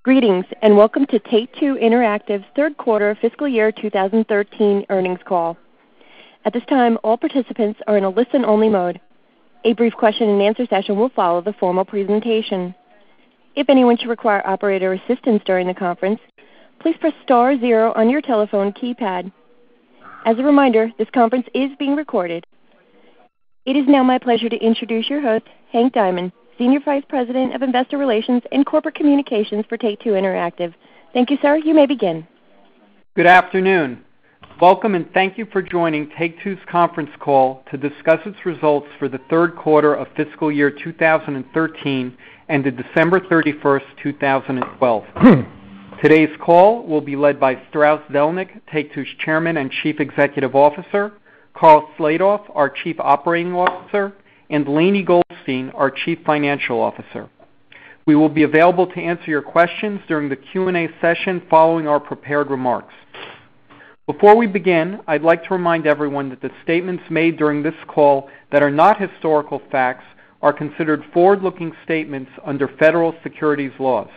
Greetings and welcome to Take-Two Interactive's third quarter fiscal year 2013 earnings call. At this time, all participants are in a listen-only mode. A brief question-and-answer session will follow the formal presentation. If anyone should require operator assistance during the conference, please press star 0 on your telephone keypad. As a reminder, this conference is being recorded. It is now my pleasure to introduce your host, Hank Diamond, Senior Vice President of Investor Relations and Corporate Communications for Take-Two Interactive. Thank you, sir. You may begin. Good afternoon. Welcome and thank you for joining Take-Two's conference call to discuss its results for the third quarter of fiscal year 2013 ended December 31st, 2012. Today's call will be led by Strauss Zelnick, Take-Two's Chairman and Chief Executive Officer, Karl Slatoff, our Chief Operating Officer, and Lainie Goldstein, our Chief Financial Officer. We will be available to answer your questions during the Q&A session following our prepared remarks. Before we begin, I'd like to remind everyone that the statements made during this call that are not historical facts are considered forward-looking statements under federal securities laws.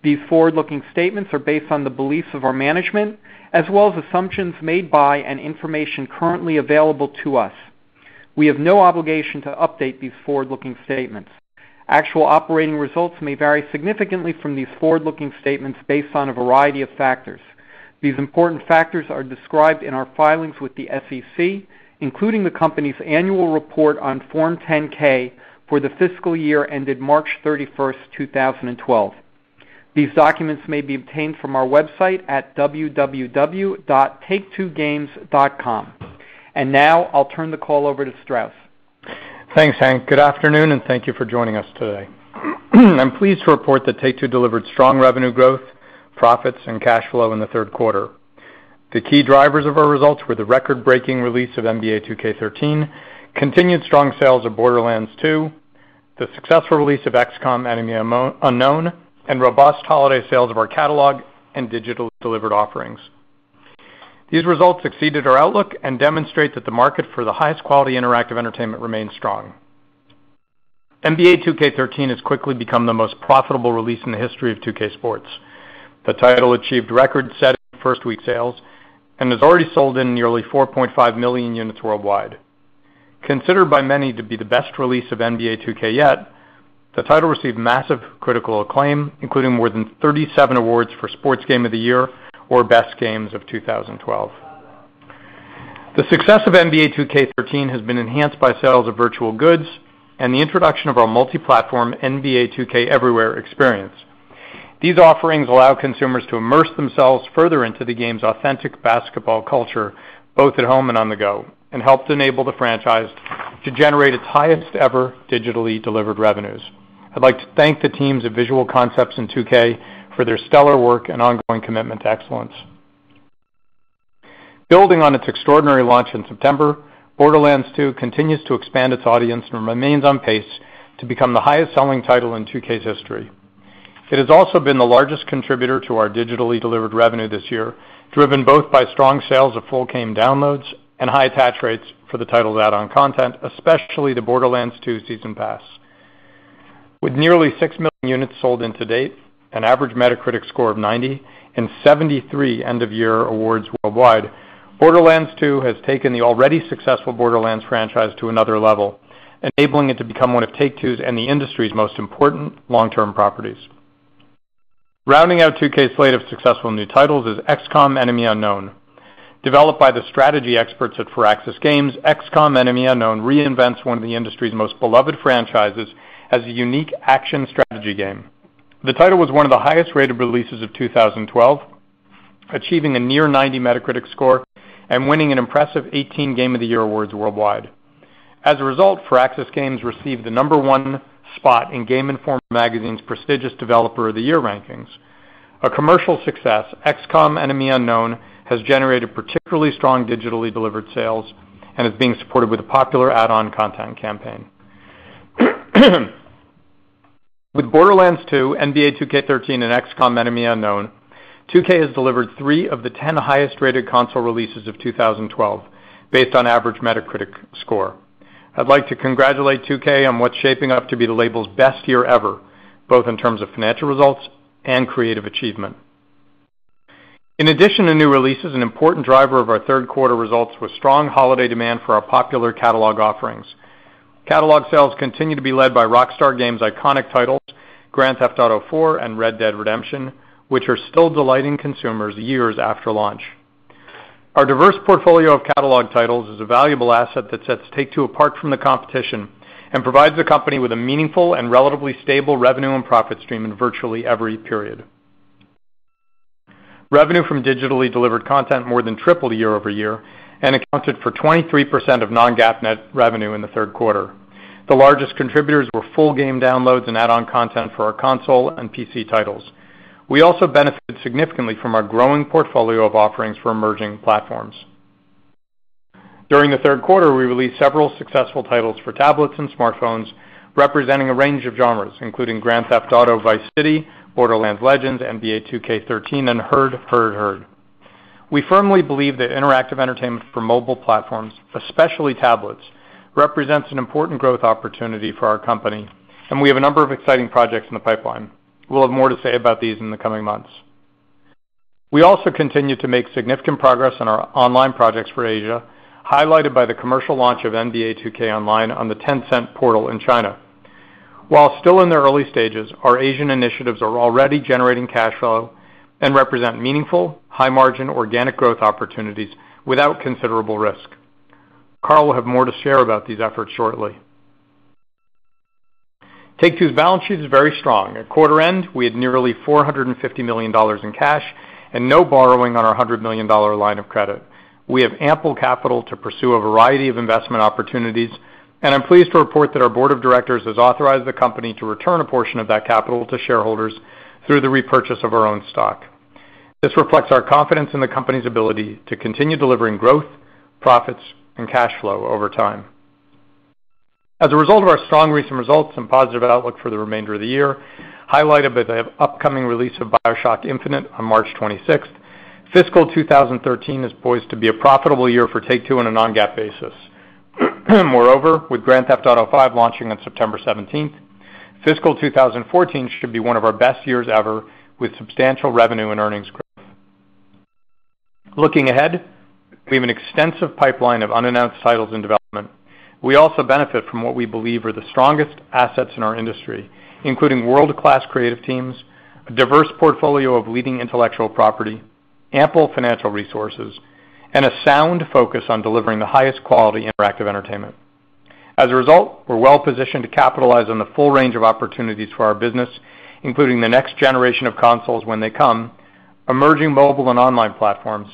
These forward-looking statements are based on the beliefs of our management as well as assumptions made by and information currently available to us. We have no obligation to update these forward-looking statements. Actual operating results may vary significantly from these forward-looking statements based on a variety of factors. These important factors are described in our filings with the SEC, including the company's annual report on Form 10-K for the fiscal year ended March 31st, 2012. These documents may be obtained from our website at www.taketwogames.com. And now I'll turn the call over to Strauss. Thanks, Hank. Good afternoon, and thank you for joining us today. I'm pleased to report that Take-Two delivered strong revenue growth, profits, and cash flow in the third quarter. The key drivers of our results were the record-breaking release of NBA 2K13, continued strong sales of Borderlands 2, the successful release of XCOM Enemy Unknown, and robust holiday sales of our catalog and digitally delivered offerings. These results exceeded our outlook and demonstrate that the market for the highest quality interactive entertainment remains strong. NBA 2K13 has quickly become the most profitable release in the history of 2K Sports. The title achieved record-setting first-week sales and has already sold in nearly 4.5 million units worldwide. Considered by many to be the best release of NBA 2K yet, the title received massive critical acclaim, including more than 37 awards for Sports Game of the Year or Best Games of 2012. The success of NBA 2K13 has been enhanced by sales of virtual goods and the introduction of our multi-platform NBA 2K Everywhere experience. These offerings allow consumers to immerse themselves further into the game's authentic basketball culture, both at home and on the go, and help to enable the franchise to generate its highest ever digitally delivered revenues. I'd like to thank the teams at Visual Concepts and 2K for their stellar work and ongoing commitment to excellence. Building on its extraordinary launch in September, Borderlands 2 continues to expand its audience and remains on pace to become the highest-selling title in 2K's history. It has also been the largest contributor to our digitally delivered revenue this year, driven both by strong sales of full game downloads and high attach rates for the title's add-on content, especially the Borderlands 2 Season Pass. With nearly 6 million units sold in to date, an average Metacritic score of 90, and 73 end-of-year awards worldwide, Borderlands 2 has taken the already successful Borderlands franchise to another level, enabling it to become one of Take-Two's and the industry's most important long-term properties. Rounding out 2K's slate of successful new titles is XCOM Enemy Unknown. Developed by the strategy experts at Fraps Games, XCOM Enemy Unknown reinvents one of the industry's most beloved franchises as a unique action strategy game. The title was one of the highest-rated releases of 2012, achieving a near 90 Metacritic score and winning an impressive 18 Game of the Year awards worldwide. As a result, Fraps Games received the #1 spot in Game Informer magazine's prestigious Developer of the Year rankings. A commercial success, XCOM Enemy Unknown has generated particularly strong digitally delivered sales and is being supported with a popular add-on content campaign. With Borderlands 2, NBA 2K13, and XCOM Enemy Unknown, 2K has delivered 3 of the 10 highest-rated console releases of 2012, based on average Metacritic score. I'd like to congratulate 2K on what's shaping up to be the label's best year ever, both in terms of financial results and creative achievement. In addition to new releases, an important driver of our third quarter results was strong holiday demand for our popular catalog offerings. Catalog sales continue to be led by Rockstar Games' iconic titles, Grand Theft Auto 4 and Red Dead Redemption, which are still delighting consumers years after launch. Our diverse portfolio of catalog titles is a valuable asset that sets Take-Two apart from the competition and provides the company with a meaningful and relatively stable revenue and profit stream in virtually every period. Revenue from digitally delivered content more than tripled year over year and accounted for 23% of non-GAAP net revenue in the third quarter. The largest contributors were full game downloads and add-on content for our console and PC titles. We also benefited significantly from our growing portfolio of offerings for emerging platforms. During the third quarter, we released several successful titles for tablets and smartphones, representing a range of genres, including Grand Theft Auto Vice City, Borderlands Legends, NBA 2K13, and Herd. We firmly believe that interactive entertainment for mobile platforms, especially tablets, represents an important growth opportunity for our company, and we have a number of exciting projects in the pipeline. We'll have more to say about these in the coming months. We also continue to make significant progress on our online projects for Asia, highlighted by the commercial launch of NBA 2K Online on the Tencent portal in China. While still in their early stages, our Asian initiatives are already generating cash flow and represent meaningful, high-margin organic growth opportunities without considerable risk. Carl will have more to share about these efforts shortly. Take-Two's balance sheet is very strong. At quarter end, we had nearly $450 million in cash and no borrowing on our $100 million line of credit. We have ample capital to pursue a variety of investment opportunities, and I'm pleased to report that our board of directors has authorized the company to return a portion of that capital to shareholders through the repurchase of our own stock. This reflects our confidence in the company's ability to continue delivering growth, profits, and cash flow over time. As a result of our strong recent results and positive outlook for the remainder of the year, highlighted by the upcoming release of BioShock Infinite on March 26th, fiscal 2013 is poised to be a profitable year for Take-Two on a non-GAAP basis. Moreover, with Grand Theft Auto 5 launching on September 17th, fiscal 2014 should be one of our best years ever, with substantial revenue and earnings growth. Looking ahead, we have an extensive pipeline of unannounced titles in development. We also benefit from what we believe are the strongest assets in our industry, including world-class creative teams, a diverse portfolio of leading intellectual property, ample financial resources, and a sound focus on delivering the highest quality interactive entertainment. As a result, we're well positioned to capitalize on the full range of opportunities for our business, including the next generation of consoles when they come, emerging mobile and online platforms,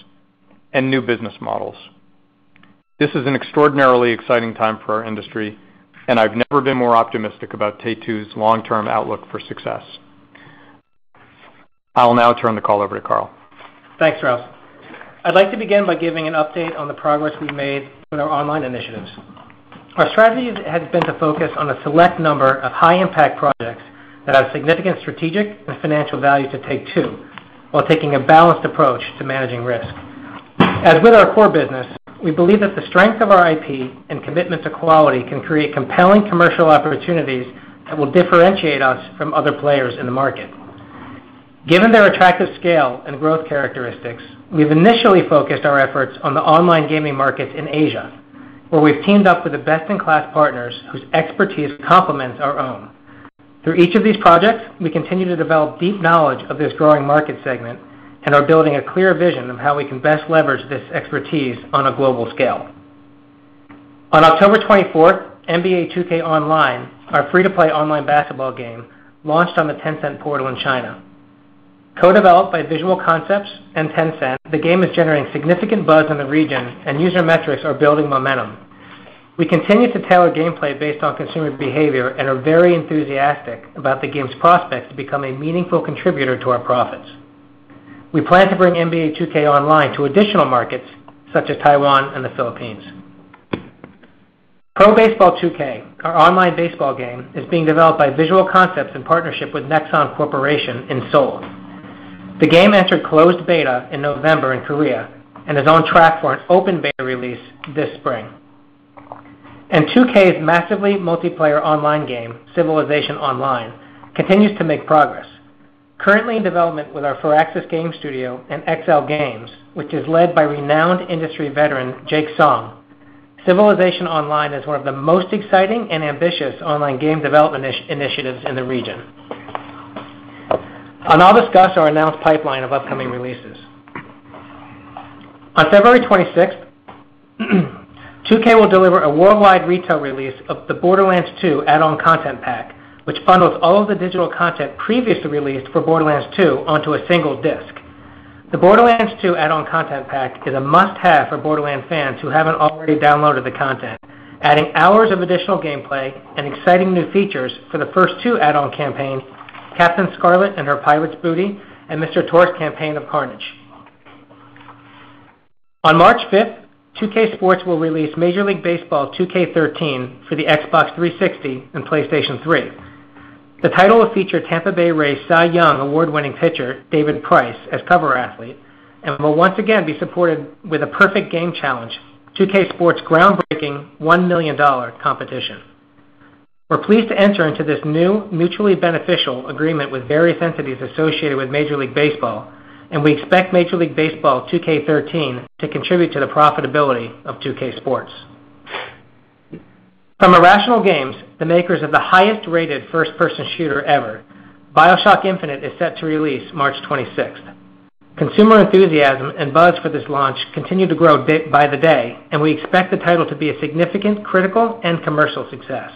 and new business models. This is an extraordinarily exciting time for our industry, and I've never been more optimistic about Take-Two's long-term outlook for success. I will now turn the call over to Carl. Thanks, Strauss. I'd like to begin by giving an update on the progress we've made with our online initiatives. Our strategy has been to focus on a select number of high-impact projects that have significant strategic and financial value to Take-Two, while taking a balanced approach to managing risk. As with our core business, we believe that the strength of our IP and commitment to quality can create compelling commercial opportunities that will differentiate us from other players in the market. Given their attractive scale and growth characteristics, we've initially focused our efforts on the online gaming markets in Asia, where we've teamed up with the best-in-class partners whose expertise complements our own. Through each of these projects, we continue to develop deep knowledge of this growing market segment and are building a clear vision of how we can best leverage this expertise on a global scale. On October 24th, NBA 2K Online, our free-to-play online basketball game, launched on the Tencent portal in China. Co-developed by Visual Concepts and Tencent, the game is generating significant buzz in the region, and user metrics are building momentum. We continue to tailor gameplay based on consumer behavior and are very enthusiastic about the game's prospects to become a meaningful contributor to our profits. We plan to bring NBA 2K Online to additional markets, such as Taiwan and the Philippines. Pro Baseball 2K, our online baseball game, is being developed by Visual Concepts in partnership with Nexon Corporation in Seoul. The game entered closed beta in November in Korea and is on track for an open beta release this spring. And 2K's massively multiplayer online game, Civilization Online, continues to make progress. currently in development with our Fraps game studio and XL Games, which is led by renowned industry veteran Jake Song. Civilization Online is one of the most exciting and ambitious online game development initiatives in the region. I'll now discuss our announced pipeline of upcoming releases. On February 26th, 2K will deliver a worldwide retail release of the Borderlands 2 add-on content pack, which bundles all of the digital content previously released for Borderlands 2 onto a single disc. The Borderlands 2 add-on content pack is a must-have for Borderlands fans who haven't already downloaded the content, adding hours of additional gameplay and exciting new features for the first two add-on campaigns, Captain Scarlet and her Pirate's Booty, and Mr. Tor's Campaign of Carnage. On March 5th, 2K Sports will release Major League Baseball 2K13 for the Xbox 360 and PlayStation 3. The title will feature Tampa Bay Rays Cy Young award-winning pitcher David Price as cover athlete and will once again be supported with a perfect game challenge, 2K Sports' groundbreaking $1 million competition. We're pleased to enter into this new, mutually beneficial agreement with various entities associated with Major League Baseball, and we expect Major League Baseball 2K13 to contribute to the profitability of 2K Sports. From Irrational Games, the makers of the highest-rated first-person shooter ever, BioShock Infinite is set to release March 26th. Consumer enthusiasm and buzz for this launch continue to grow by the day, and we expect the title to be a significant critical and commercial success.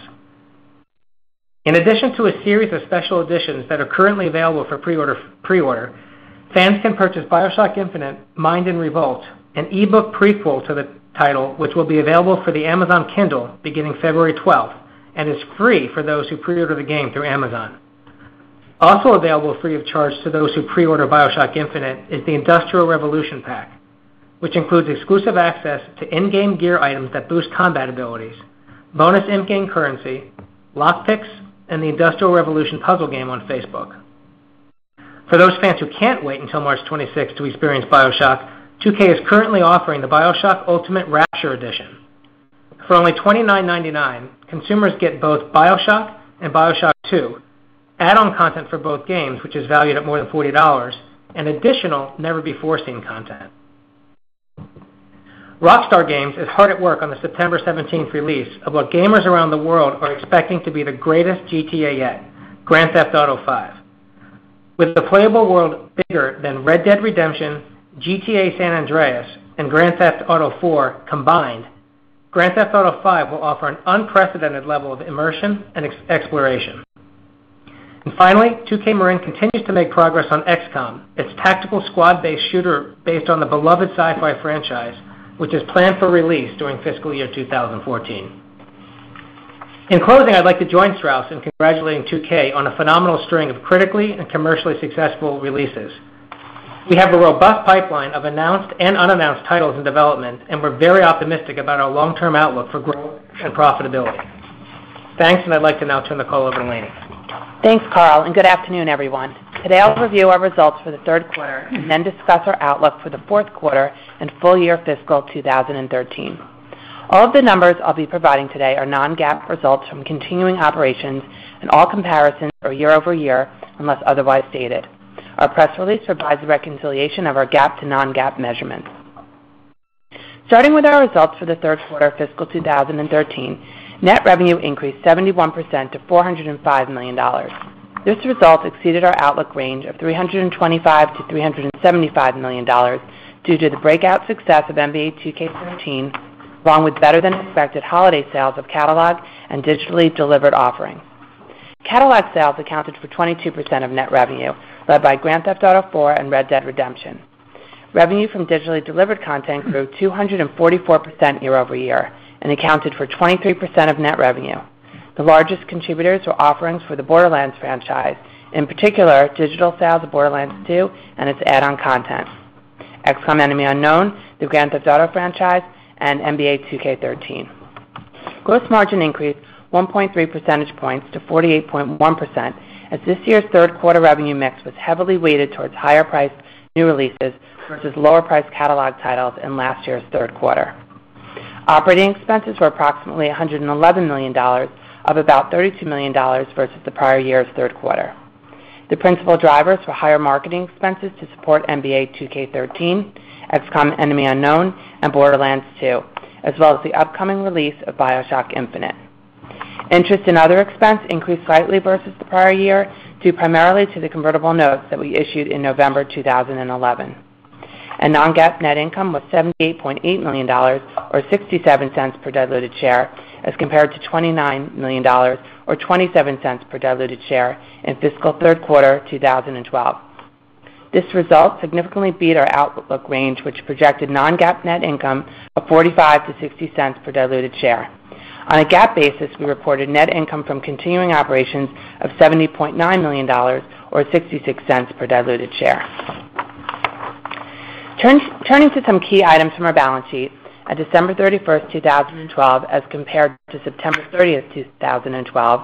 In addition to a series of special editions that are currently available for pre-order, fans can purchase BioShock Infinite Mind in Revolt, an ebook prequel to the title, which will be available for the Amazon Kindle beginning February 12th and is free for those who pre-order the game through Amazon. Also available free of charge to those who pre-order BioShock Infinite is the Industrial Revolution Pack, which includes exclusive access to in-game gear items that boost combat abilities, bonus in-game currency, lockpicks, and the Industrial Revolution puzzle game on Facebook. For those fans who can't wait until March 26th to experience BioShock, 2K is currently offering the BioShock Ultimate Rapture Edition. For only $29.99, consumers get both BioShock and BioShock 2, add-on content for both games, which is valued at more than $40, and additional never-before-seen content. Rockstar Games is hard at work on the September 17th release of what gamers around the world are expecting to be the greatest GTA yet, Grand Theft Auto V. With the playable world bigger than Red Dead Redemption, GTA San Andreas, and Grand Theft Auto 4 combined, Grand Theft Auto V will offer an unprecedented level of immersion and exploration. And finally, 2K Marin continues to make progress on XCOM, its tactical squad-based shooter based on the beloved sci-fi franchise, which is planned for release during fiscal year 2014. In closing, I'd like to join Strauss in congratulating 2K on a phenomenal string of critically and commercially successful releases. We have a robust pipeline of announced and unannounced titles in development, and we're very optimistic about our long-term outlook for growth and profitability. Thanks, and I'd like to now turn the call over to Lainie. Thanks, Carl, and good afternoon, everyone. Today I'll review our results for the third quarter and then discuss our outlook for the fourth quarter and full year fiscal 2013. All of the numbers I'll be providing today are non-GAAP results from continuing operations, and all comparisons are year-over-year unless otherwise stated. Our press release provides a reconciliation of our GAAP to non-GAAP measurements. Starting with our results for the third quarter of fiscal 2013, net revenue increased 71% to $405 million. This result exceeded our outlook range of $325 to $375 million due to the breakout success of NBA 2K13, along with better-than-expected holiday sales of catalog and digitally delivered offerings. Catalog sales accounted for 22% of net revenue, led by Grand Theft Auto 4 and Red Dead Redemption. Revenue from digitally delivered content grew 244% year-over-year and accounted for 23% of net revenue. The largest contributors were offerings for the Borderlands franchise, in particular digital sales of Borderlands 2 and its add-on content, XCOM Enemy Unknown, the Grand Theft Auto franchise, and NBA 2K13. Gross margin increased 1.3 percentage points to 48.1%, as this year's third quarter revenue mix was heavily weighted towards higher-priced new releases versus lower-priced catalog titles in last year's third quarter. Operating expenses were approximately $111 million, up about $32 million versus the prior year's third quarter. The principal drivers were higher marketing expenses to support NBA 2K13, XCOM Enemy Unknown, and Borderlands 2, as well as the upcoming release of BioShock Infinite. Interest and other expense increased slightly versus the prior year, due primarily to the convertible notes that we issued in November 2011. And non-GAAP net income was $78.8 million, or 67 cents per diluted share, as compared to $29 million, or 27 cents per diluted share in fiscal third quarter 2012. This result significantly beat our outlook range, which projected non-GAAP net income of 45 to 60 cents per diluted share. On a GAAP basis, we reported net income from continuing operations of $70.9 million, or 66 cents per diluted share. Turning to some key items from our balance sheet, at December 31st, 2012, as compared to September 30th, 2012,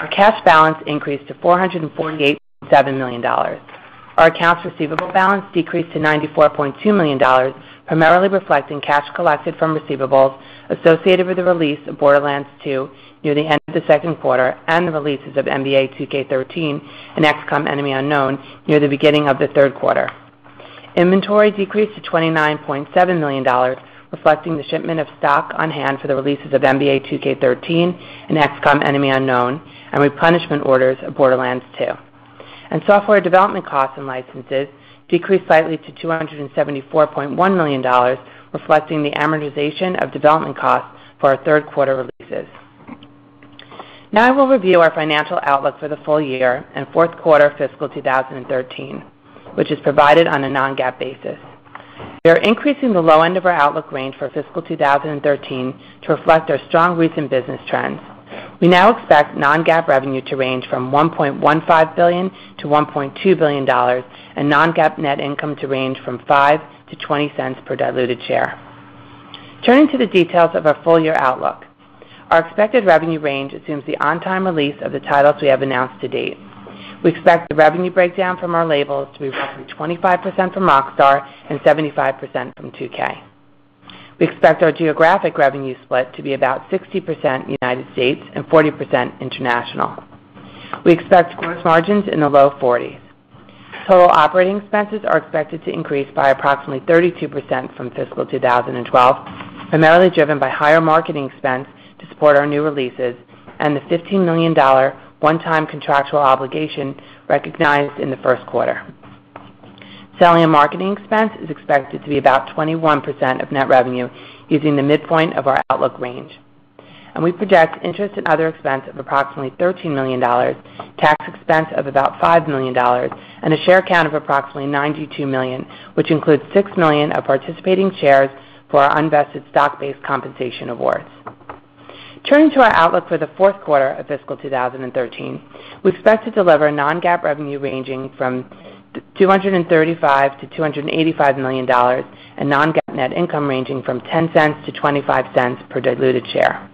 our cash balance increased to $448.7 million. Our accounts receivable balance decreased to $94.2 million, primarily reflecting cash collected from receivables associated with the release of Borderlands 2 near the end of the second quarter and the releases of NBA 2K13 and XCOM Enemy Unknown near the beginning of the third quarter. Inventory decreased to $29.7 million, reflecting the shipment of stock on hand for the releases of NBA 2K13 and XCOM Enemy Unknown and replenishment orders of Borderlands 2. And software development costs and licenses decreased slightly to $274.1 million, reflecting the amortization of development costs for our third quarter releases. Now I will review our financial outlook for the full year and fourth quarter fiscal 2013, which is provided on a non-GAAP basis. We are increasing the low end of our outlook range for fiscal 2013 to reflect our strong recent business trends. We now expect non-GAAP revenue to range from $1.15 billion to $1.2 billion and non-GAAP net income to range from 5 to 20 cents per diluted share. Turning to the details of our full-year outlook, our expected revenue range assumes the on-time release of the titles we have announced to date. We expect the revenue breakdown from our labels to be roughly 25% from Rockstar and 75% from 2K. We expect our geographic revenue split to be about 60% United States and 40% international. We expect gross margins in the low 40s. Total operating expenses are expected to increase by approximately 32% from fiscal 2012, primarily driven by higher marketing expense to support our new releases and the $15 million one-time contractual obligation recognized in the first quarter. Selling and marketing expense is expected to be about 21% of net revenue using the midpoint of our outlook range. And we project interest and other expense of approximately $13 million, tax expense of about $5 million, and a share count of approximately 92 million, which includes 6 million of participating shares for our unvested stock-based compensation awards. Turning to our outlook for the fourth quarter of fiscal 2013, we expect to deliver non-GAAP revenue ranging from $235 to $285 million and non-GAAP net income ranging from 10 cents to 25 cents per diluted share.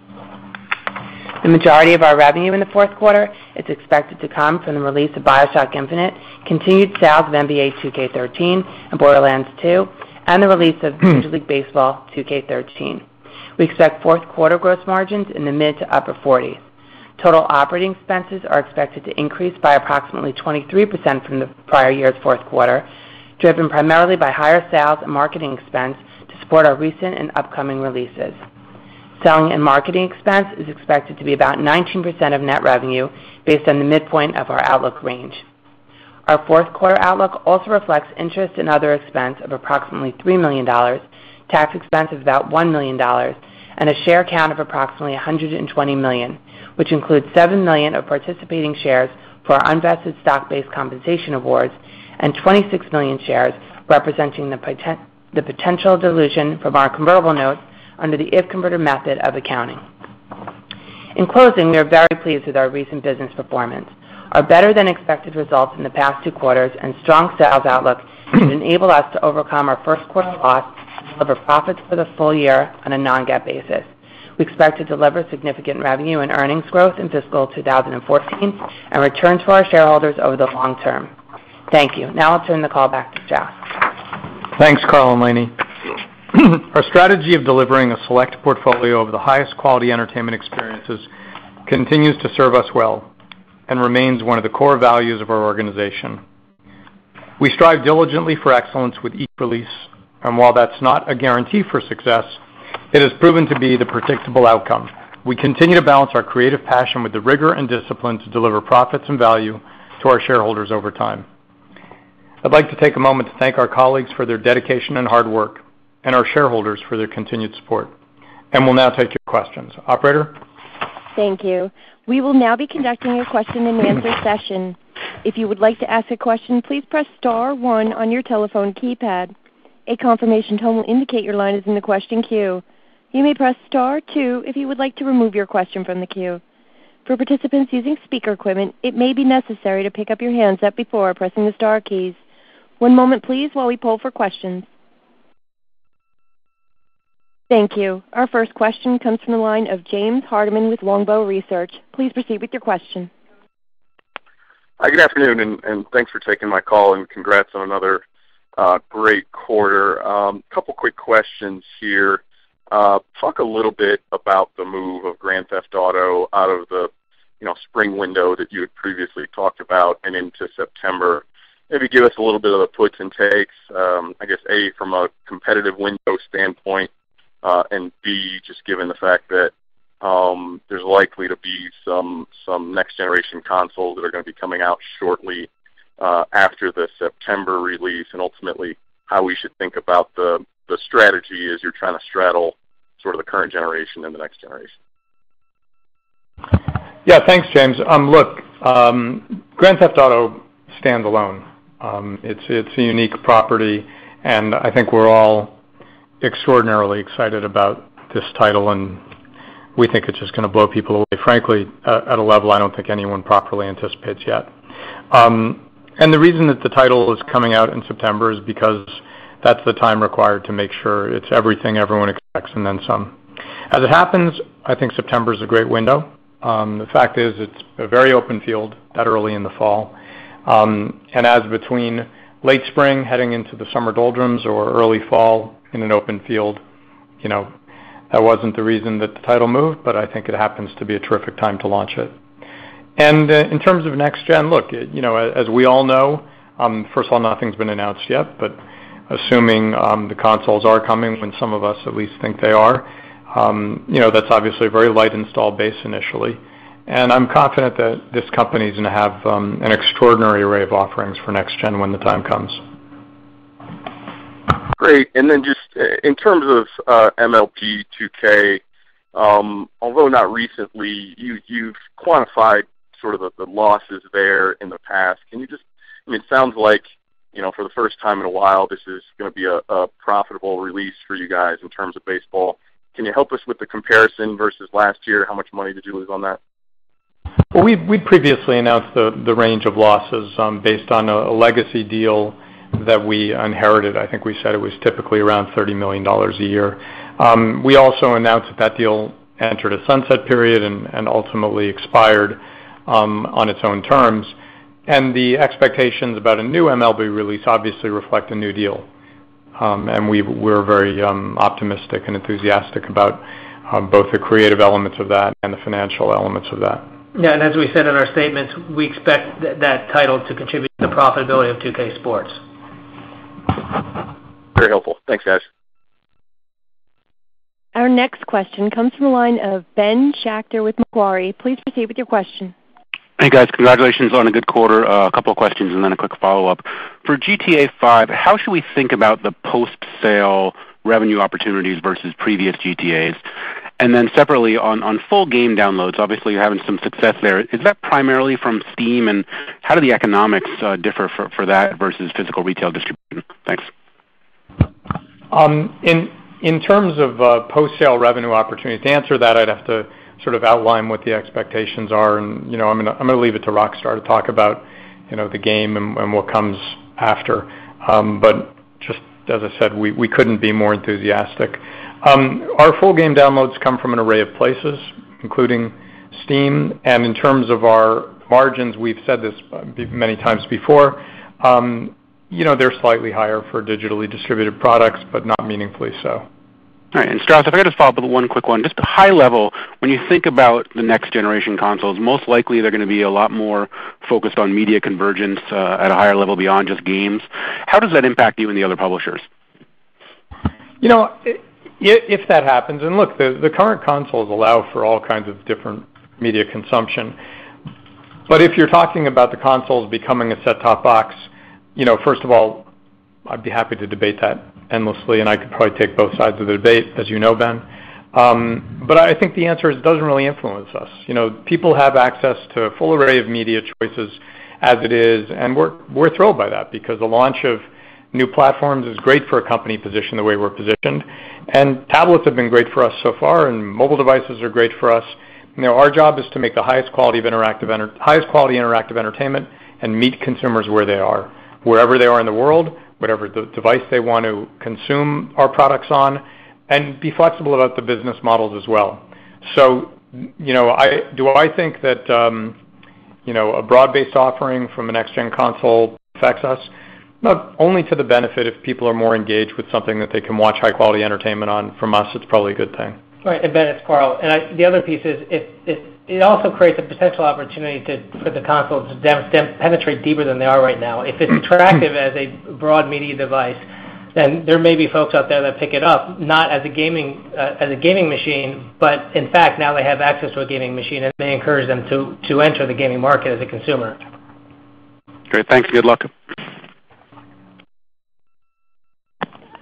The majority of our revenue in the fourth quarter is expected to come from the release of BioShock Infinite, continued sales of NBA 2K13 and Borderlands 2, and the release of Major League Baseball 2K13. We expect fourth quarter gross margins in the mid to upper 40s. Total operating expenses are expected to increase by approximately 23% from the prior year's fourth quarter, driven primarily by higher sales and marketing expense to support our recent and upcoming releases. Selling and marketing expense is expected to be about 19% of net revenue based on the midpoint of our outlook range. Our fourth quarter outlook also reflects interest and other expense of approximately $3 million, tax expense of about $1 million, and a share count of approximately 120 million, which includes 7 million of participating shares for our unvested stock-based compensation awards and 26 million shares representing the potential dilution from our convertible notes under the if-converted method of accounting. In closing, we are very pleased with our recent business performance. Our better-than-expected results in the past 2 quarters and strong sales outlook have enabled us to overcome our first quarter loss and deliver profits for the full year on a non-GAAP basis. We expect to deliver significant revenue and earnings growth in fiscal 2014 and returns for our shareholders over the long term. Thank you. Now I'll turn the call back to Strauss. Thanks, Karl and Lainie. Our strategy of delivering a select portfolio of the highest quality entertainment experiences continues to serve us well. and remains one of the core values of our organization. We strive diligently for excellence with each release, and while that's not a guarantee for success, it has proven to be the predictable outcome. We continue to balance our creative passion with the rigor and discipline to deliver profits and value to our shareholders over time. I'd like to take a moment to thank our colleagues for their dedication and hard work, and our shareholders for their continued support. And we'll now take your questions. Operator? Thank you. We will now be conducting a question and answer session. If you would like to ask a question, please press star 1 on your telephone keypad. A confirmation tone will indicate your line is in the question queue. You may press star 2 if you would like to remove your question from the queue. For participants using speaker equipment, it may be necessary to pick up your handset before pressing the star keys. One moment, please, while we poll for questions. Thank you. Our first question comes from the line of James Hardiman with Longbow Research. Please proceed with your question. Hi, good afternoon, and thanks for taking my call, and congrats on another great quarter. Couple quick questions here. Talk a little bit about the move of Grand Theft Auto out of the spring window that you had previously talked about and into September. Maybe give us a little bit of the puts and takes, I guess, A, from a competitive window standpoint, and B, just given the fact that there's likely to be some next-generation consoles that are going to be coming out shortly after the September release, and ultimately how we should think about the strategy as you're trying to straddle sort of the current generation and the next generation. Yeah, thanks, James. Look, Grand Theft Auto stands alone. It's a unique property, and I think we're all extraordinarily excited about this title, and we think it's just going to blow people away, frankly, at a level I don't think anyone properly anticipates yet. And the reason that the title is coming out in September is because that's the time required to make sure it's everything everyone expects and then some. As it happens, I think September is a great window. The fact is it's a very open field that early in the fall. And as between late spring heading into the summer doldrums or early fall in an open field, that wasn't the reason that the title moved, but I think it happens to be a terrific time to launch it. And in terms of next gen, look, as we all know, first of all, nothing's been announced yet, but assuming the consoles are coming, when some of us at least think they are, that's obviously a very light install base initially. And I'm confident that this company is going to have an extraordinary array of offerings for next gen when the time comes. Great. And then just in terms of MLB 2K, although not recently, you've quantified sort of the losses there in the past. Can you just, it sounds like, for the first time in a while, this is going to be a profitable release for you guys in terms of baseball. Can you help us with the comparison versus last year? How much money did you lose on that? Well, we previously announced the range of losses based on a legacy deal that we inherited. I think we said it was typically around $30 million a year. We also announced that deal entered a sunset period and ultimately expired on its own terms. And the expectations about a new MLB release obviously reflect a new deal. And we're very optimistic and enthusiastic about both the creative elements of that and the financial elements of that. Yeah, and as we said in our statements, we expect that title to contribute to the profitability of 2K Sports. Very helpful. Thanks, guys. Our next question comes from the line of Ben Schachter with Macquarie. Please proceed with your question. Hey, guys. Congratulations on a good quarter. A couple of questions and then a quick follow-up. For GTA 5, how should we think about the post-sale revenue opportunities versus previous GTAs? And then separately, on full game downloads, obviously you're having some success there. Is that primarily from Steam, and how do the economics differ for that versus physical retail distribution? Thanks. In terms of post-sale revenue opportunities, to answer that, I'd have to sort of outline what the expectations are, and I'm going to leave it to Rockstar to talk about the game and what comes after. But just as I said, we couldn't be more enthusiastic. Our full game downloads come from an array of places, including Steam, and in terms of our margins, we've said this many times before, they're slightly higher for digitally distributed products, but not meaningfully so. All right, and Strauss, if I could just follow up with one quick one, just high level, when you think about the next generation consoles, most likely they're going to be a lot more focused on media convergence at a higher level beyond just games. How does that impact you and the other publishers? You know, if that happens, and look, the current consoles allow for all kinds of different media consumption, but if you're talking about the consoles becoming a set-top box, you know, first of all, I'd be happy to debate that endlessly, and I could probably take both sides of the debate, as you know, Ben. But I think the answer is it doesn't really influence us. You know, people have access to a full array of media choices as it is, and we're thrilled by that because the launch of new platforms is great for a company positioned the way we're positioned, and tablets have been great for us so far, and mobile devices are great for us. You know, our job is to make the highest quality interactive entertainment and meet consumers where they are, wherever they are in the world, whatever the device they want to consume our products on, and be flexible about the business models as well. So, you know, I think that you know, a broad-based offering from a next-gen console affects us, not only to the benefit if people are more engaged with something that they can watch high-quality entertainment on. From us, it's probably a good thing. Right, and Ben, it's Carl. And the other piece is it also creates a potential opportunity for the consoles to penetrate deeper than they are right now. If it's attractive as a broad media device, then there may be folks out there that pick it up, not as a gaming machine, but in fact now they have access to a gaming machine, and may encourage them to enter the gaming market as a consumer. Great, thanks. Good luck.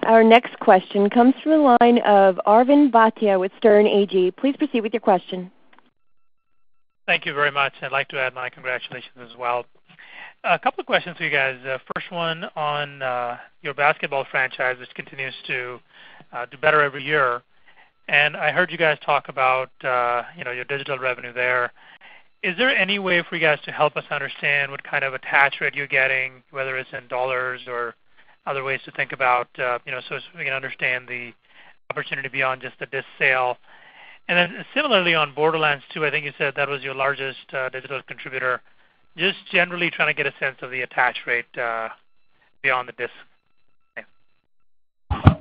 Our next question comes from the line of Arvind Bhatia with Sterne AG. Please proceed with your question. Thank you very much. I'd like to add my congratulations as well. A couple of questions for you guys. First one on your basketball franchise, which continues to do better every year. And I heard you guys talk about you know, your digital revenue there. Is there any way for you guys to help us understand what kind of attach rate you're getting, whether it's in dollars or other ways to think about, you know, so we can understand the opportunity beyond just the disc sale? And then similarly on Borderlands 2, I think you said that was your largest digital contributor. Just generally trying to get a sense of the attach rate beyond the disc.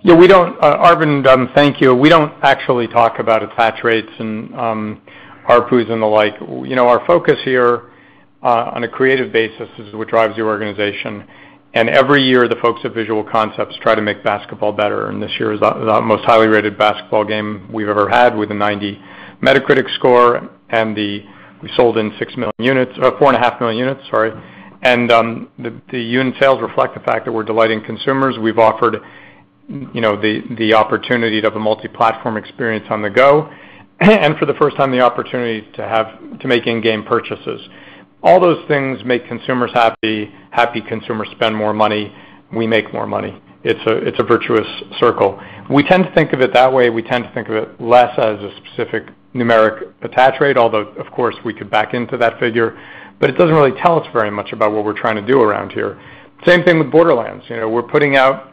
Yeah, we don't, Arvind, thank you. We don't actually talk about attach rates and ARPUs and the like. You know, our focus here on a creative basis is what drives the organization. And every year, the folks at Visual Concepts try to make basketball better. And this year is the most highly rated basketball game we've ever had, with a 90 Metacritic score, and we sold in 6 million units, 4.5 million units, sorry. And the unit sales reflect the fact that we're delighting consumers. We've offered, you know, the opportunity to have a multi-platform experience on the go, and for the first time, the opportunity to make in-game purchases. All those things make consumers happy. Happy consumers spend more money. We make more money. It's a virtuous circle. We tend to think of it that way. We tend to think of it less as a specific numeric attach rate, although, of course, we could back into that figure. But it doesn't really tell us very much about what we're trying to do around here. Same thing with Borderlands. You know, we're putting out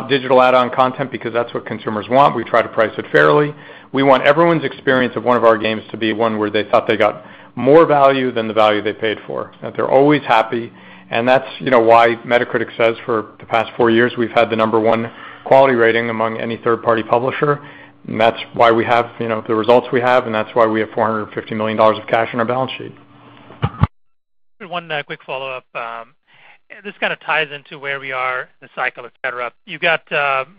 digital add-on content because that's what consumers want. We try to price it fairly. We want everyone's experience of one of our games to be one where they thought they got more value than the value they paid for, that they're always happy. And that's, you know, why Metacritic says for the past 4 years we've had the #1 quality rating among any third-party publisher. And that's why we have, you know, the results we have, and that's why we have $450 million of cash on our balance sheet. One quick follow-up. This kind of ties into where we are in the cycle, et cetera. You got,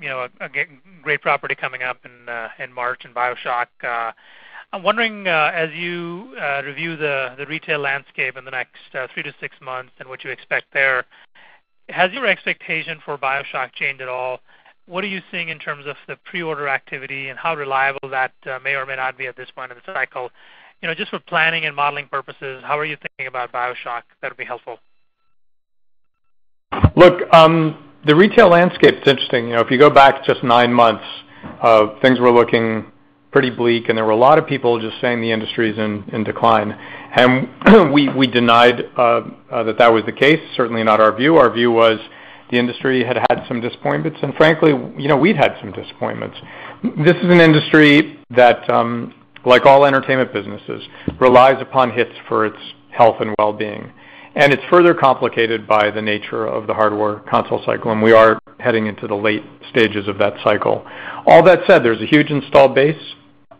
you know, a great property coming up in March in BioShock. I'm wondering, as you review the retail landscape in the next 3 to 6 months and what you expect there, has your expectation for BioShock changed at all? What are you seeing in terms of the pre-order activity and how reliable that may or may not be at this point in the cycle? You know, just for planning and modeling purposes, how are you thinking about BioShock? That would be helpful. Look, the retail landscape is interesting. You know, if you go back just 9 months, things were looking pretty bleak, and there were a lot of people just saying the industry is in decline. And we denied that was the case, certainly not our view. Our view was the industry had some disappointments, and frankly, you know, we'd had some disappointments. This is an industry that, like all entertainment businesses, relies upon hits for its health and well-being. And it's further complicated by the nature of the hardware console cycle, and we are heading into the late stages of that cycle. All that said, there's a huge installed base,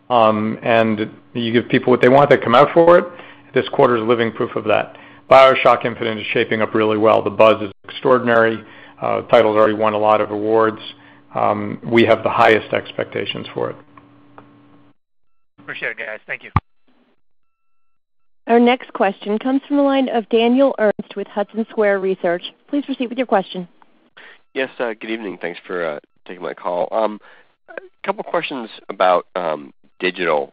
and you give people what they want, they come out for it. This quarter is living proof of that. BioShock Infinite is shaping up really well. The buzz is extraordinary. The title's already won a lot of awards. We have the highest expectations for it. Appreciate it, guys. Thank you. Our next question comes from the line of Daniel Ernst with Hudson Square Research. Please proceed with your question. Yes, good evening. Thanks for taking my call. A couple questions about digital.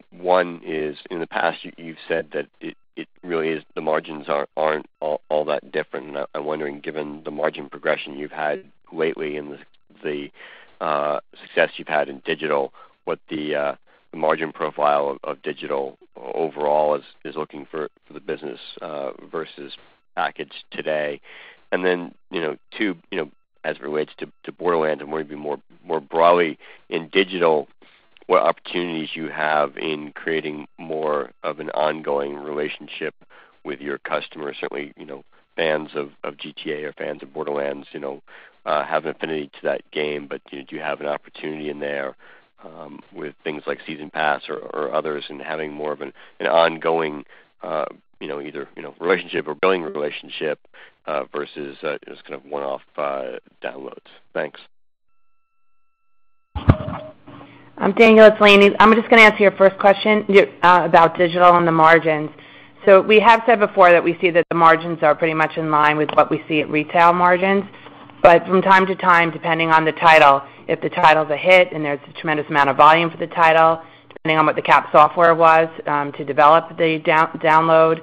One is, in the past you've said that it really is, the margins aren't all that different. And I'm wondering, given the margin progression you've had lately and the success you've had in digital, what the margin profile of digital overall is looking for the business versus package today. And then, two, as it relates to Borderlands and maybe more broadly in digital, what opportunities you have in creating more of an ongoing relationship with your customers. Certainly, fans of GTA or fans of Borderlands, have an affinity to that game, but do you have an opportunity in there with things like Season Pass or others, and having more of an ongoing, either relationship or billing relationship versus just kind of one-off downloads? Thanks. Daniel, it's Lainey. I'm just going to answer your first question about digital and the margins. So we have said before that we see that the margins are pretty much in line with what we see at retail margins. But from time to time, depending on the title, if the title's a hit and there's a tremendous amount of volume for the title, depending on what the cap software was to develop the download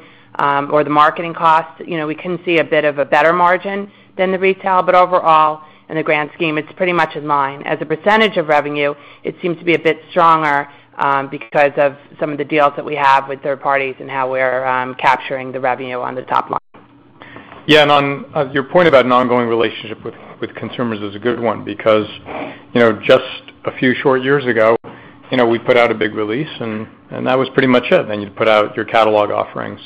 or the marketing costs, we can see a bit of a better margin than the retail. But overall, in the grand scheme, it's pretty much in line. As a percentage of revenue, it seems to be a bit stronger because of some of the deals that we have with third parties and how we're capturing the revenue on the top line. Yeah, and on your point about an ongoing relationship with consumers is a good one because, just a few short years ago, we put out a big release and that was pretty much it. Then you'd put out your catalog offerings.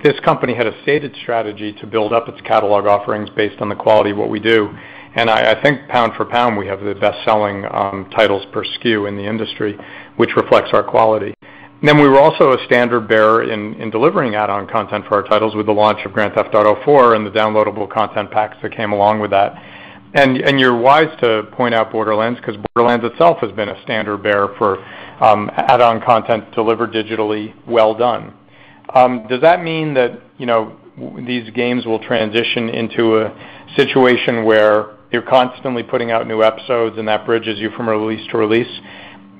This company had a stated strategy to build up its catalog offerings based on the quality of what we do. And I think pound for pound we have the best-selling titles per SKU in the industry, which reflects our quality. And then we were also a standard bearer in delivering add-on content for our titles with the launch of Grand Theft Auto 4 and the downloadable content packs that came along with that. And you're wise to point out Borderlands because Borderlands itself has been a standard bearer for add-on content delivered digitally, well done. Does that mean that these games will transition into a situation where you're constantly putting out new episodes and that bridges you from release to release?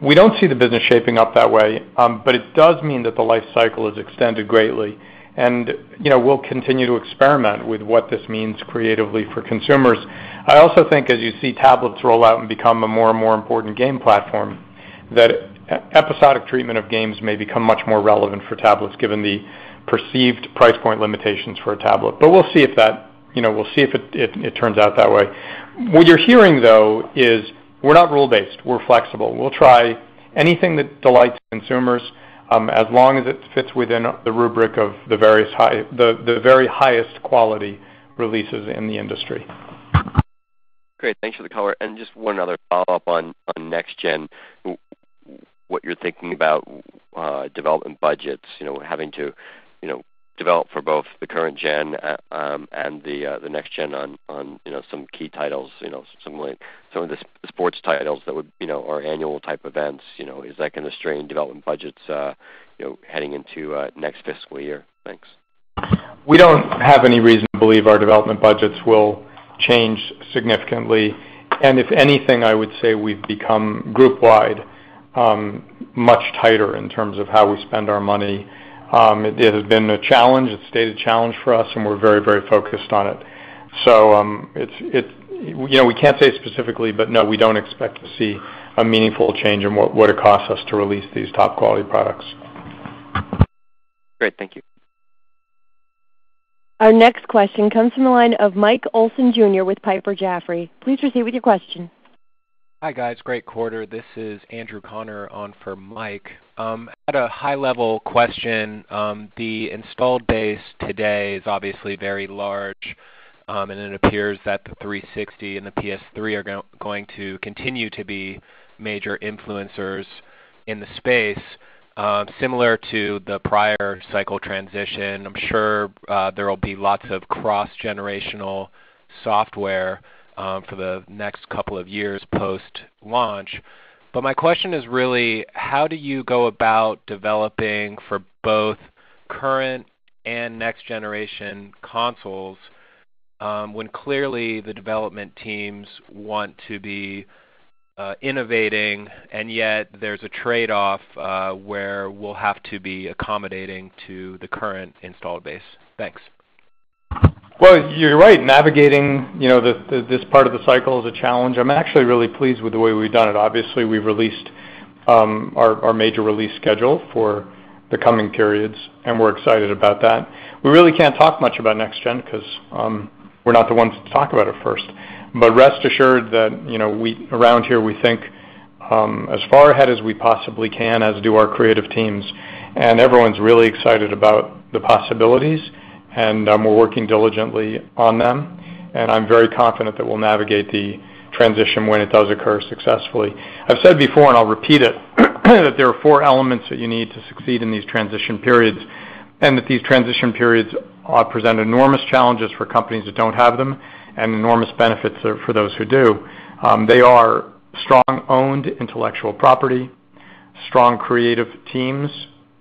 We don't see the business shaping up that way, but it does mean that the life cycle is extended greatly. And we'll continue to experiment with what this means creatively for consumers. I also think as you see tablets roll out and become a more and more important game platform, that episodic treatment of games may become much more relevant for tablets given the perceived price point limitations for a tablet. But we'll see if that, we'll see if it turns out that way. What you're hearing, though, is we're not rule-based. We're flexible. We'll try anything that delights consumers as long as it fits within the rubric of the very highest quality releases in the industry. Great. Thanks for the color. And just one other follow-up on next gen. What you're thinking about development budgets, having to, develop for both the current gen and the next gen on some key titles, some of the sports titles that would, are annual type events. Is that going to strain development budgets, heading into next fiscal year? Thanks. We don't have any reason to believe our development budgets will change significantly. And if anything, I would say we've become group-wide much tighter in terms of how we spend our money. It has been a challenge, a stated challenge for us, and we're very, very focused on it. So we can't say specifically, but no, we don't expect to see a meaningful change in what it costs us to release these top quality products. Great, thank you. Our next question comes from the line of Mike Olson Jr. with Piper Jaffray. Please proceed with your question. Hi guys, great quarter. This is Andrew Connor on for Mike. At a high-level question, the installed base today is obviously very large. and it appears that the 360 and the PS3 are going to continue to be major influencers in the space. Similar to the prior cycle transition, I'm sure there will be lots of cross-generational software for the next couple of years post-launch. But my question is really, how do you go about developing for both current and next-generation consoles when clearly the development teams want to be innovating, and yet there's a trade-off where we'll have to be accommodating to the current installed base? Thanks. Well, you're right. Navigating, this part of the cycle is a challenge. I'm actually really pleased with the way we've done it. Obviously, we've released our major release schedule for the coming periods, and we're excited about that. We really can't talk much about next gen because we're not the ones to talk about it first. But rest assured that we around here we think as far ahead as we possibly can, as do our creative teams, and everyone's really excited about the possibilities, and we're working diligently on them. And I'm very confident that we'll navigate the transition when it does occur successfully. I've said before, and I'll repeat it, that there are 4 elements that you need to succeed in these transition periods, and that these transition periods present enormous challenges for companies that don't have them, and enormous benefits for those who do. They are strong owned intellectual property, strong creative teams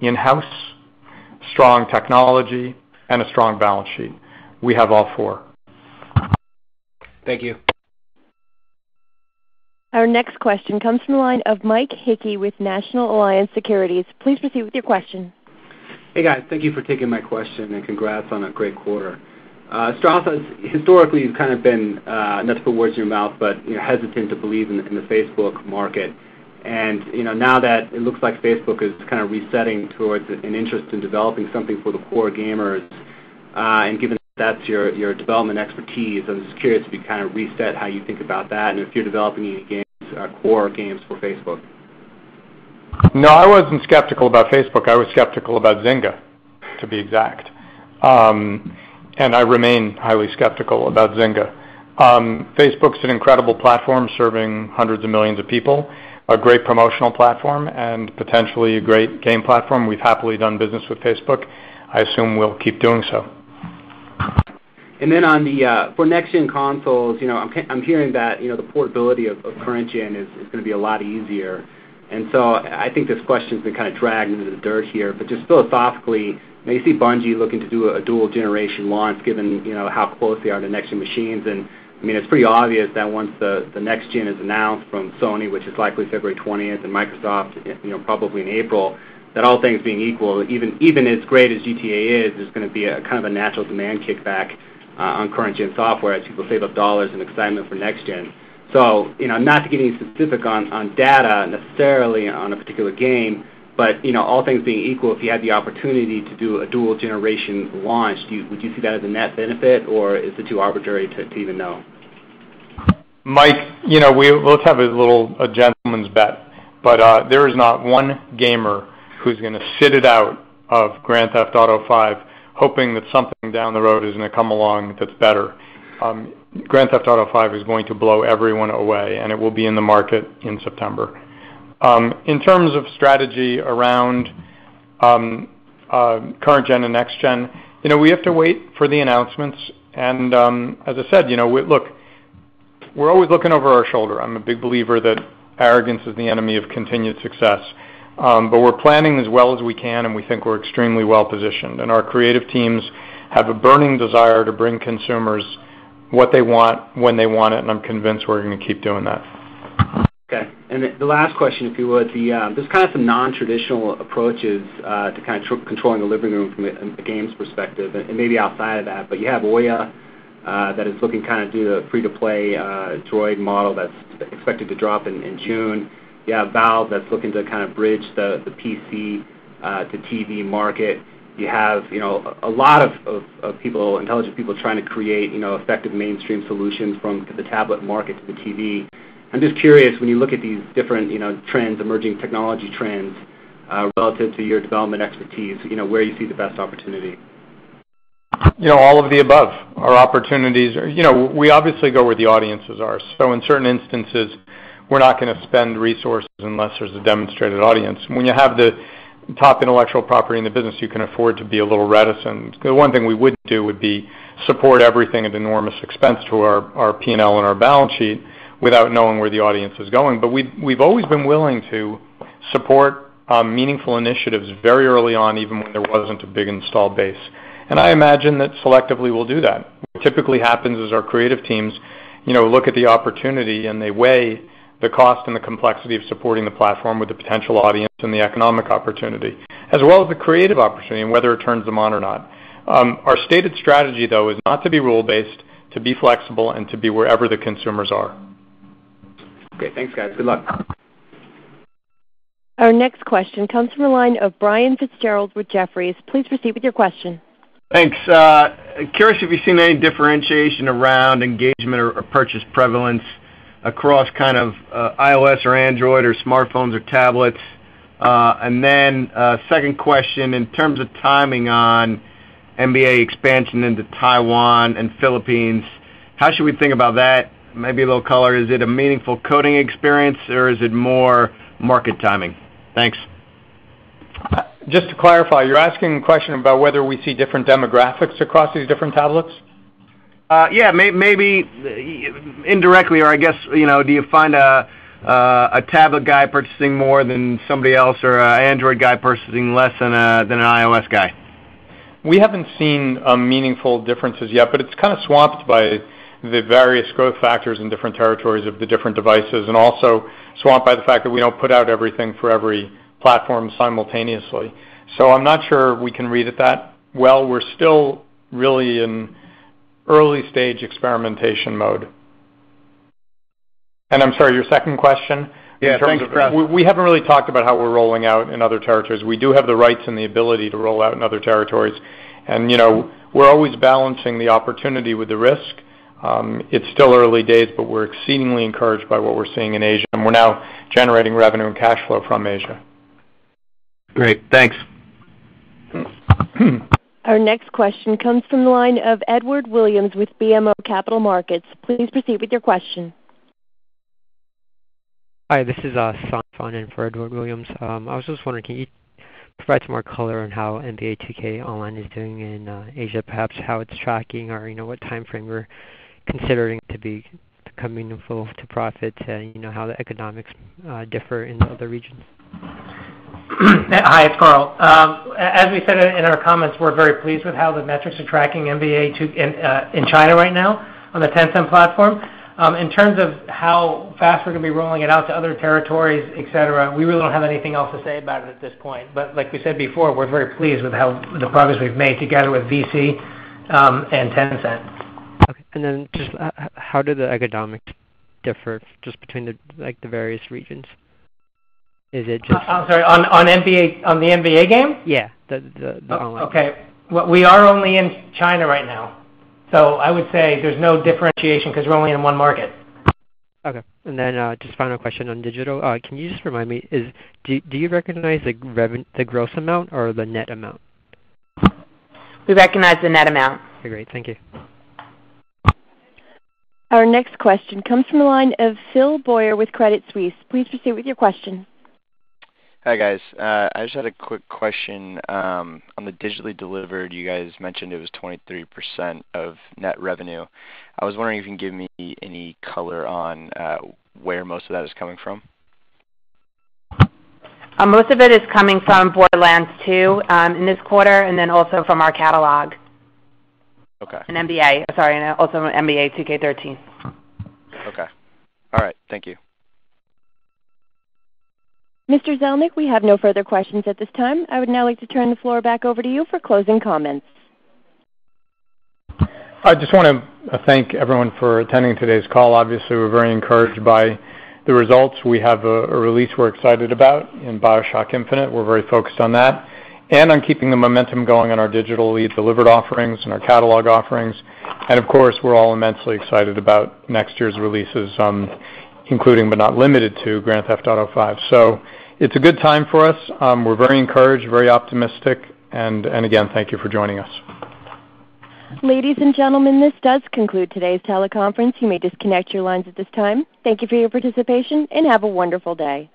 in-house, strong technology, and a strong balance sheet. We have all 4. Thank you. Our next question comes from the line of Mike Hickey with National Alliance Securities. Please proceed with your question. Hey guys, thank you for taking my question, and congrats on a great quarter. Strauss, historically you've kind of been, not to put words in your mouth, but hesitant to believe in the Facebook market. And now that it looks like Facebook is kind of resetting towards an interest in developing something for the core gamers, and given that's your development expertise, I'm just curious if you kind of reset how you think about that, and if you're developing any games, core games for Facebook. No, I wasn't skeptical about Facebook. I was skeptical about Zynga, to be exact. And I remain highly skeptical about Zynga. Facebook's an incredible platform serving hundreds of millions of people, a great promotional platform, and potentially a great game platform. We've happily done business with Facebook. I assume we'll keep doing so. And then on the for next-gen consoles, I'm hearing that the portability of current-gen is going to be a lot easier. And so I think this question's been kind of dragged into the dirt here, but just philosophically, you see Bungie looking to do a dual-generation launch given how close they are to next-gen machines. And, I mean, it's pretty obvious that once the next-gen is announced from Sony, which is likely February 20th, and Microsoft, probably in April, that all things being equal, even as great as GTA is, there's going to be a kind of a natural demand kickback on current-gen software as people save up dollars in excitement for next-gen. So, not to get any specific on data necessarily on a particular game, but, all things being equal, if you had the opportunity to do a dual-generation launch, would you see that as a net benefit, or is it too arbitrary to even know? Mike, let's have a gentleman's bet, but there is not one gamer who's going to sit it out of Grand Theft Auto 5 hoping that something down the road is going to come along that's better. Grand Theft Auto 5 is going to blow everyone away, and it will be in the market in September. In terms of strategy around current gen and next gen, we have to wait for the announcements. And as I said, look, we're always looking over our shoulder. I'm a big believer that arrogance is the enemy of continued success. But we're planning as well as we can, and we think we're extremely well positioned. And our creative teams have a burning desire to bring consumers what they want, when they want it, and I'm convinced we're going to keep doing that. Okay. And the last question, if you would, there's kind of some non-traditional approaches to kind of controlling the living room from a games perspective, and maybe outside of that. But you have Ouya that is looking kind of do the free-to-play Droid model that's expected to drop in June. You have Valve that's looking to kind of bridge the PC to TV market. You have, a lot of people, intelligent people trying to create, effective mainstream solutions from the tablet market to the TV. I'm just curious, when you look at these different, trends, emerging technology trends, relative to your development expertise, where you see the best opportunity. All of the above. Our opportunities are, we obviously go where the audiences are. So in certain instances, we're not going to spend resources unless there's a demonstrated audience. When you have the top intellectual property in the business, you can afford to be a little reticent. The one thing we wouldn't do would be support everything at enormous expense to our P&L and our balance sheet without knowing where the audience is going. But we've always been willing to support meaningful initiatives very early on, even when there wasn't a big installed base. And I imagine that selectively we'll do that. What typically happens is our creative teams, look at the opportunity and they weigh the cost and the complexity of supporting the platform with the potential audience and the economic opportunity, as well as the creative opportunity and whether it turns them on or not. Our stated strategy, though, is not to be rule-based, to be flexible, and to be wherever the consumers are. Okay, thanks, guys. Good luck. Our next question comes from the line of Brian Fitzgerald with Jefferies. Please proceed with your question. Thanks. Curious if you've seen any differentiation around engagement or purchase prevalence across kind of iOS or Android or smartphones or tablets. And then second question, in terms of timing on NBA expansion into Taiwan and Philippines, how should we think about that? Maybe a little color. Is it a meaningful coding experience or is it more market timing? Thanks. Just to clarify, you're asking a question about whether we see different demographics across these different tablets? Yeah, maybe indirectly, or I guess, do you find a tablet guy purchasing more than somebody else, or an Android guy purchasing less than an iOS guy? We haven't seen meaningful differences yet, but it's kind of swamped by the various growth factors in different territories of the different devices, and also swamped by the fact that we don't put out everything for every platform simultaneously. So I'm not sure we can read it that well. We're still really in early stage experimentation mode. And I'm sorry, your second question? Yeah, thanks, Fraps. We haven't really talked about how we're rolling out in other territories. We do have the rights and the ability to roll out in other territories. And, we're always balancing the opportunity with the risk. It's still early days, but we're exceedingly encouraged by what we're seeing in Asia. And we're now generating revenue and cash flow from Asia. Great, thanks. Our next question comes from the line of Edward Williams with BMO Capital Markets. Please proceed with your question. Hi, this is San in for Edward Williams. I was just wondering, can you provide some more color on how NBA 2K Online is doing in Asia, perhaps how it's tracking, or what time frame we're considering to become meaningful to profit, how the economics differ in the other regions? Hi, it's Carl. As we said in our comments, we're very pleased with how the metrics are tracking NBA in China right now on the Tencent platform. In terms of how fast we're going to be rolling it out to other territories, et cetera, we really don't have anything else to say about it at this point. But like we said before, we're very pleased with how the progress we've made together with VC and Tencent. Okay, and then just how do the economics differ just between the various regions? Is it just? I'm sorry, on the NBA game? Yeah, the online. Okay, well, we are only in China right now. So I would say there's no differentiation because we're only in one market. Okay. And then just final question on digital. Can you just remind me, do you recognize the gross amount or the net amount? We recognize the net amount. Okay, great. Thank you. Our next question comes from the line of Phil Boyer with Credit Suisse. Please proceed with your question. Hi, guys. I just had a quick question. On the digitally delivered, you guys mentioned it was 23% of net revenue. I was wondering if you can give me any color on where most of that is coming from. Most of it is coming from Borderlands 2 in this quarter, and then also from our catalog. Okay. And also NBA 2K13. Okay. All right. Thank you. Mr. Zelnick, we have no further questions at this time. I would now like to turn the floor back over to you for closing comments. I just want to thank everyone for attending today's call. Obviously, we're very encouraged by the results. We have a release we're excited about in BioShock Infinite. We're very focused on that and on keeping the momentum going on our digitally delivered offerings and our catalog offerings. And, of course, we're all immensely excited about next year's releases, including but not limited to Grand Theft Auto 5. So it's a good time for us. We're very encouraged, very optimistic, and again, thank you for joining us. Ladies and gentlemen, this does conclude today's teleconference. You may disconnect your lines at this time. Thank you for your participation, and have a wonderful day.